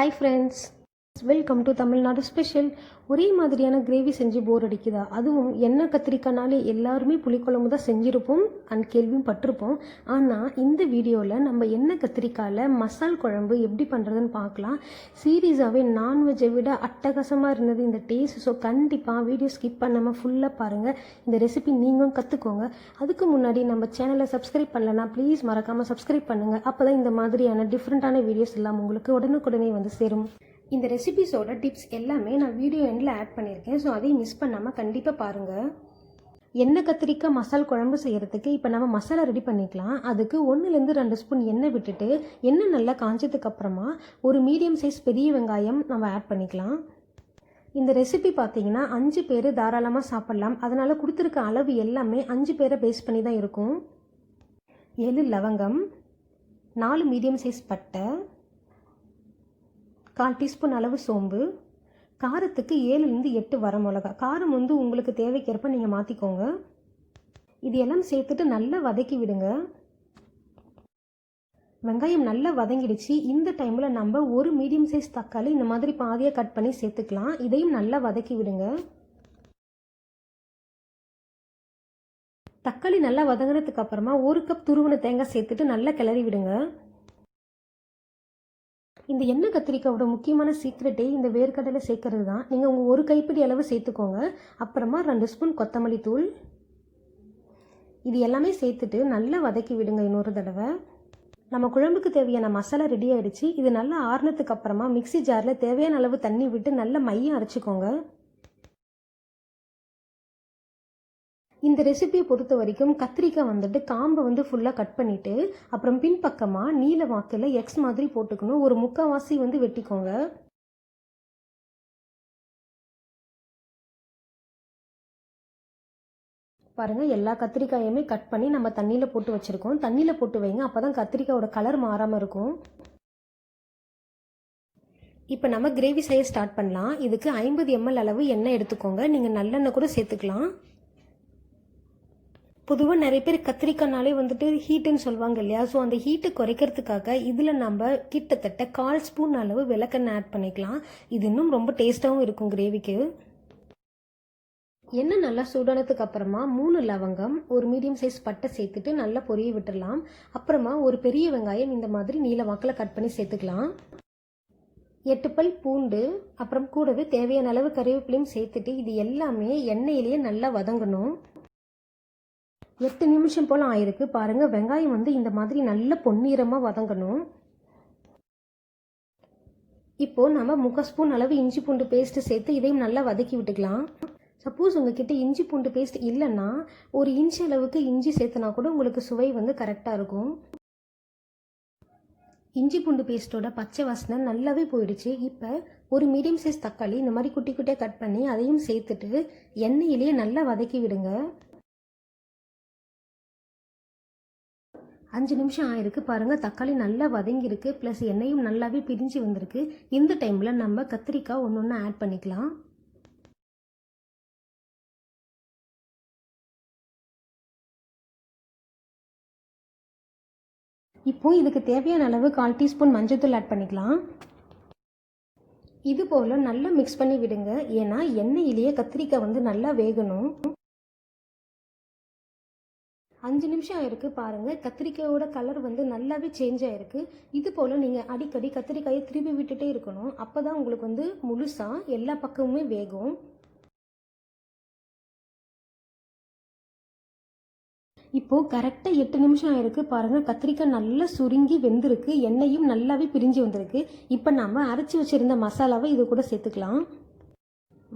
Hi friends, welcome to Tamilnadu special. ஒரே மாதிரியான gravy செஞ்சு போர் அடிக்குதா? அதுவும் எண்ணெய் கத்திரிக்காய்னாலே எல்லாருமே புளிக்குழம்பு தான் செஞ்சுருப்போம் அண்ட் கேள்வியும் பட்டிருப்போம். ஆனால் இந்த வீடியோவில் நம்ம எண்ணெய் கத்திரிக்காயில் மசால் குழம்பு எப்படி பண்ணுறதுன்னு பார்க்கலாம். சீரியஸாகவே நான்வெஜ்ஜை விட அட்டகாசமாக இருந்தது இந்த டேஸ்ட். ஸோ கண்டிப்பாக வீடியோ ஸ்கிப் பண்ணாமல் ஃபுல்லாக பாருங்கள். இந்த ரெசிபி நீங்களும் கற்றுக்கோங்க. அதுக்கு முன்னாடி நம்ம சேனலை சப்ஸ்கிரைப் பண்ணலன்னா ப்ளீஸ் மறக்காமல் சப்ஸ்கிரைப் பண்ணுங்கள். அப்போ தான் இந்த மாதிரியான டிஃப்ரெண்ட்டான வீடியோஸ் எல்லாம் உங்களுக்கு உடனுக்குடனே வந்து சேரும். இந்த ரெசிபிஸோட டிப்ஸ் எல்லாமே நான் வீடியோ எண்டில் ஆட் பண்ணியிருக்கேன். ஸோ அதையும் மிஸ் பண்ணாமல் கண்டிப்பாக பாருங்கள். எண்ணெய் கத்திரிக்காய் மசால் குழம்பு செய்கிறதுக்கு இப்போ நம்ம மசாலா ரெடி பண்ணிக்கலாம். அதுக்கு 1-2 ஸ்பூன் எண்ணெய் விட்டுட்டு எண்ணெய் நல்லா காஞ்சதுக்கு அப்புறமா ஒரு மீடியம் சைஸ் பெரிய வெங்காயம் நம்ம ஆட் பண்ணிக்கலாம். இந்த ரெசிபி பார்த்தீங்கன்னா 5 பேர் தாராளமாக சாப்பிட்லாம். அதனால் கொடுத்துருக்க அளவு எல்லாமே 5 பேரை பேஸ் பண்ணி தான் இருக்கும். 7 லவங்கம், 4 மீடியம் சைஸ் பட்டை, 1/4 டீஸ்பூன் அளவு சோம்பு, காரத்துக்கு 7-8 வரமிளகா. காரம் வந்து உங்களுக்கு தேவைக்கேற்ப நீங்கள் மாற்றிக்கோங்க. இது எல்லாம் சேர்த்துட்டு நல்லா வதக்கி விடுங்க. வெங்காயம் நல்லா வதங்கிடுச்சு. இந்த டைமில் நம்ம ஒரு மீடியம் சைஸ் தக்காளி இந்த மாதிரி பாதியாக கட் பண்ணி சேர்த்துக்கலாம். இதையும் நல்லா வதக்கி விடுங்க. தக்காளி நல்லா வதங்கினதுக்கு அப்புறமா 1 கப் துருவின தேங்காய் சேர்த்துட்டு நல்லா கிளறி விடுங்க. இந்த எண்ணெய் கத்திரிக்காயோட முக்கியமான சீக்ரெட்டே இந்த வேர்க்கடலை சேர்க்கறது தான். நீங்கள் உங்கள் 1 கைப்பிடி அளவு சேர்த்துக்கோங்க. அப்புறமா 2 ஸ்பூன் கொத்தமல்லி தூள், இது எல்லாமே சேர்த்துட்டு நல்லா வதக்கி விடுங்க. இன்னொரு தடவை நம்ம குழம்புக்கு தேவையான மசாலா ரெடி ஆகிடுச்சு. இது நல்லா ஆறுனதுக்கு அப்புறமா மிக்சி ஜாரில் தேவையான அளவு தண்ணி விட்டு நல்லா மையம் அரைச்சிக்கோங்க. இந்த ரெசிபியை பொறுத்த வரைக்கும் கத்திரிக்காய் வந்துட்டு காம்பை வந்து ஃபுல்லாக கட் பண்ணிவிட்டு அப்புறம் பின்பக்கமாக நீல வாக்கில் எக்ஸ் மாதிரி போட்டுக்கணும். ஒரு 3/4 வந்து வெட்டிக்கோங்க. பாருங்கள், எல்லா கத்திரிக்காயுமே கட் பண்ணி நம்ம தண்ணியில் போட்டு வச்சுருக்கோம். தண்ணியில் போட்டு வைங்க, அப்போ தான் கத்திரிக்காயோட கலர் மாறாமல் இருக்கும். இப்போ நம்ம கிரேவி செய்ய ஸ்டார்ட் பண்ணலாம். இதுக்கு 50 ml அளவு எண்ணெய் எடுத்துக்கோங்க. நீங்கள் நல்லெண்ணெய் கூட சேர்த்துக்கலாம். பொதுவாக நிறைய பேர் கத்திரிக்காய்னாலே வந்துட்டு ஹீட்டுன்னு சொல்லுவாங்க இல்லையா? ஸோ அந்த ஹீட்டை குறைக்கிறதுக்காக இதில் நம்ம கிட்டத்தட்ட 1/4 ஸ்பூன் அளவு விளக்கெண்ணெய் ஆட் பண்ணிக்கலாம். இது இன்னும் ரொம்ப டேஸ்ட்டாகவும் இருக்கும் கிரேவிக்கு. எண்ணெய் நல்லா சூடானதுக்கு அப்புறமா 3 லவங்கம், ஒரு மீடியம் சைஸ் பட்டை சேர்த்துட்டு நல்லா பொரிய விட்டுடலாம். அப்புறமா ஒரு பெரிய வெங்காயம் இந்த மாதிரி நீல வாக்கில் கட் பண்ணி சேர்த்துக்கலாம். 8 பல் பூண்டு, அப்புறம் கூடவே தேவையான அளவு கறிவேப்பிலையும் சேர்த்துட்டு இது எல்லாமே எண்ணெயிலேயே நல்லா வதங்கணும். 8 நிமிஷம் போல் ஆயிருக்கு. பாருங்கள், வெங்காயம் வந்து இந்த மாதிரி நல்ல பொன்னிறமாக வதங்கணும். இப்போது நம்ம 3/4 ஸ்பூன் அளவு இஞ்சி பூண்டு பேஸ்ட்டு சேர்த்து இதையும் நல்லா வதக்கி விட்டுக்கலாம். சப்போஸ் உங்ககிட்ட இஞ்சி பூண்டு பேஸ்ட் இல்லைன்னா 1 இன்ச் அளவுக்கு இஞ்சி சேர்த்துனா கூட உங்களுக்கு சுவை வந்து கரெக்டாக இருக்கும். இஞ்சி பூண்டு பேஸ்ட்டோட பச்சை வாசனை நல்லாவே போயிடுச்சு. இப்போ ஒரு மீடியம் சைஸ் தக்காளி இந்த மாதிரி குட்டி குட்டியாக கட் பண்ணி அதையும் சேர்த்துட்டு எண்ணெயிலேயே நல்லா வதக்கி விடுங்க. 5 நிமிஷம் ஆயிருக்கு. பாருங்கள், தக்காளி நல்லா வதங்கியிருக்கு, ப்ளஸ் எண்ணெயும் நல்லாவே பிரிஞ்சு வந்திருக்கு. இந்த டைமில் நம்ம கத்திரிக்காய் ஒன்று ஆட் பண்ணிக்கலாம். இப்போ இதுக்கு தேவையான அளவு 1/4 டீஸ்பூன் மஞ்சள்தூள் ஆட் பண்ணிக்கலாம். இது போல் நல்லா மிக்ஸ் பண்ணி விடுங்க. ஏன்னா எண்ணெயிலேயே கத்திரிக்காய் வந்து நல்லா வேகணும். 5 நிமிஷம் ஆயிருக்கு. பாருங்கள், கத்திரிக்காயோட கலர் வந்து நல்லாவே சேஞ்ச் ஆகிருக்கு. இது போல் நீங்கள் அடிக்கடி கத்திரிக்காயை திருப்பி விட்டுட்டே இருக்கணும். அப்போ தான் உங்களுக்கு வந்து முழுசாக எல்லா பக்கமுமே வேகும். இப்போது கரெக்டாக 8 நிமிஷம் ஆயிருக்கு. பாருங்கள், கத்திரிக்காய் நல்லா சுருங்கி வெந்திருக்கு, எண்ணெயும் நல்லாவே பிரிஞ்சு வந்திருக்கு. இப்போ நம்ம அரைச்சி வச்சுருந்த மசாலாவை இது கூட சேர்த்துக்கலாம்.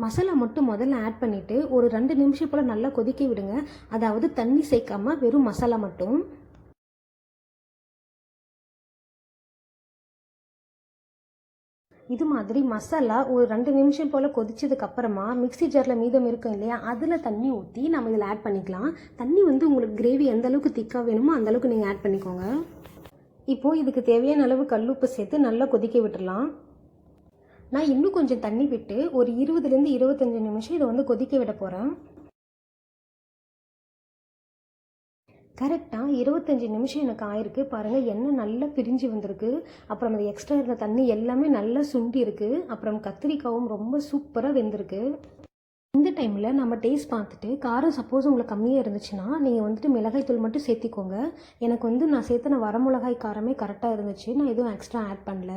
மசாலா மட்டும் முதல்ல ஆட் பண்ணிவிட்டு ஒரு 2 நிமிஷம் போல் நல்லா கொதிக்க விடுங்க. அதாவது தண்ணி சேர்க்காமல் வெறும் மசாலா மட்டும். இது மாதிரி மசாலா ஒரு 2 நிமிஷம் போல் கொதிச்சதுக்கு அப்புறமா மிக்சி ஜாரில் மீதம் இருக்கும் இல்லையா, அதில் தண்ணி ஊற்றி நம்ம இதில் ஆட் பண்ணிக்கலாம். தண்ணி வந்து உங்களுக்கு கிரேவி எந்த அளவுக்கு திக்காக வேணுமோ அந்தளவுக்கு நீங்கள் ஆட் பண்ணிக்கோங்க. இப்போது இதுக்கு தேவையான அளவு கல்லுப்பு சேர்த்து நல்லா கொதிக்க விட்டுடலாம். நான் இன்னும் கொஞ்சம் தண்ணி விட்டு ஒரு 20-25 நிமிஷம் இதை வந்து கொதிக்க விட போகிறேன். கரெக்டாக 25 நிமிஷம் எனக்கு ஆயிருக்கு. பாருங்கள், எண்ணெய் நல்லா பிரிஞ்சு வந்திருக்கு. அப்புறம் அது எக்ஸ்ட்ரா இருந்த தண்ணி எல்லாமே நல்லா சுண்டி இருக்குது. அப்புறம் கத்திரிக்காயும் ரொம்ப சூப்பராக வெந்திருக்கு. இந்த டைமில் நம்ம டேஸ்ட் பார்த்துட்டு காரம் சப்போஸ் உங்களுக்கு கம்மியாக இருந்துச்சுன்னா நீங்கள் வந்துட்டு மிளகாய் தூள் மட்டும் சேர்த்திக்கோங்க. எனக்கு நான் சேர்த்துன வரமிளகாய் காரமே கரெக்டாக இருந்துச்சு. நான் எதுவும் எக்ஸ்ட்ரா ஆட் பண்ணல.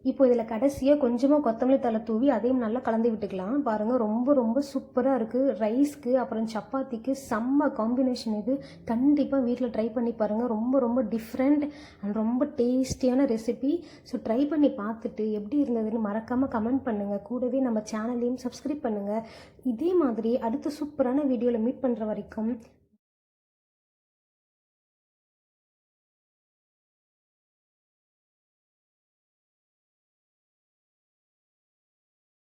இப்போ இதில் கடைசியாக கொஞ்சமாக கொத்தமல்லி தழை தூவி அதையும் நல்லா கலந்து விட்டுக்கலாம். பாருங்கள், ரொம்ப ரொம்ப சூப்பராக இருக்குது. ரைஸ்க்கு அப்புறம் சப்பாத்திக்கு செம்ம காம்பினேஷன் இது. கண்டிப்பாக வீட்டில் ட்ரை பண்ணி பாருங்கள். ரொம்ப ரொம்ப டிஃப்ரெண்ட் அண்ட் ரொம்ப டேஸ்டியான ரெசிபி. ஸோ ட்ரை பண்ணி பார்த்துட்டு எப்படி இருந்ததுன்னு மறக்காமல் கமெண்ட் பண்ணுங்கள். கூடவே நம்ம சேனலையும் சப்ஸ்கிரைப் பண்ணுங்கள். இதே மாதிரி அடுத்த சூப்பரான வீடியோவில் மீட் பண்ணுற வரைக்கும்